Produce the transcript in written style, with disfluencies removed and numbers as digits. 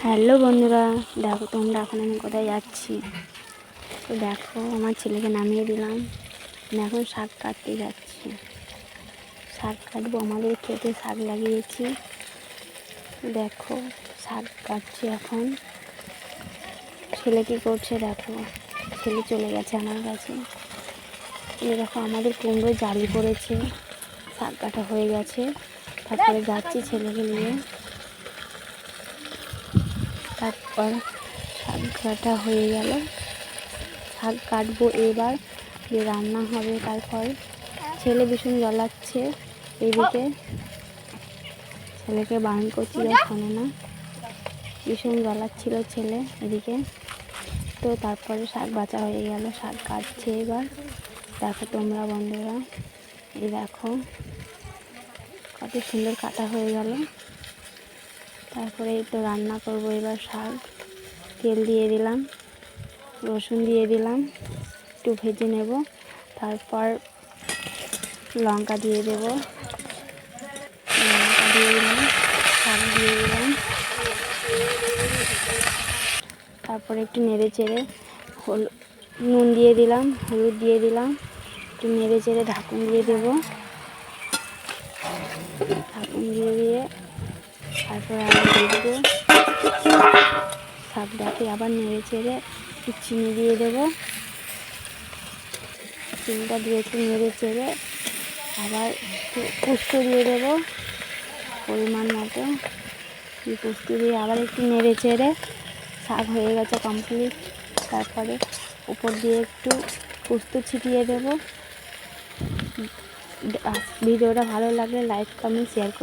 Hello বন্ধুরা, দেখো তোমরা এখন আমি কোথায় যাচ্ছি। তো দেখো আমার ছেলেকে নামিয়ে দিলাম, এখন শাক কাটতে যাচ্ছি। শাক কাটবো, আমাদের খেতে শাক লাগিয়েছি। দেখো শাক কাটছি এখন। ছেলে কী করছে দেখো, ছেলে চলে গেছে আমার কাছে। এই দেখো আমাদের কুমড়ো জালি পড়েছে, শাক কাটা হয়ে গেছে। তারপরে যাচ্ছি ছেলেকে নিয়ে। তারপর শাক কাটা হয়ে গেল, শাক কাটবো এবার, যে রান্না হবে। তারপর ছেলে ভীষণ জ্বলাচ্ছে, এদিকে ছেলেকে বারণ করছি, শোনে না, ভীষণ জ্বলাচ্ছিল ছেলে এদিকে। তো তারপরে শাক বাছা হয়ে গেল, শাক কাটছে এবার। দেখো তোমরা বন্ধুরা, এই দেখো কত সুন্দর কাটা হয়ে গেল। তারপরে এই তো রান্না করবো এবার শাক। তেল দিয়ে দিলাম, রসুন দিয়ে দিলাম, একটু ভেজে নেব। তারপর লঙ্কা দিয়ে দেব, লঙ্কা দিয়ে দিলাম, শাক দিয়ে দিলাম। তারপরে একটু নেড়ে চেড়ে নুন দিয়ে দিলাম, হলুদ দিয়ে দিলাম, একটু নেড়ে চেড়ে ঢাকুন দিয়ে দেব। ঢাকুন দিয়ে তারপরে আবার দেখবো, শাকটাকে আবার নেড়ে চেড়ে একটু চিনি দিয়ে দেবো। চিনিটা দিয়ে একটু নেড়ে চেড়ে আবার একটু পোস্ত দিয়ে দেবো পরিমাণ মতো। পোস্ত দিয়ে আবার একটু নেড়ে চেড়ে, শাক হয়ে গেছে কমপ্লিট। তারপরে উপর দিয়ে একটু পোস্ত ছিটিয়ে দেবো। ভিডিওটা ভালো লাগলে লাইক কমেন্ট শেয়ার করুন।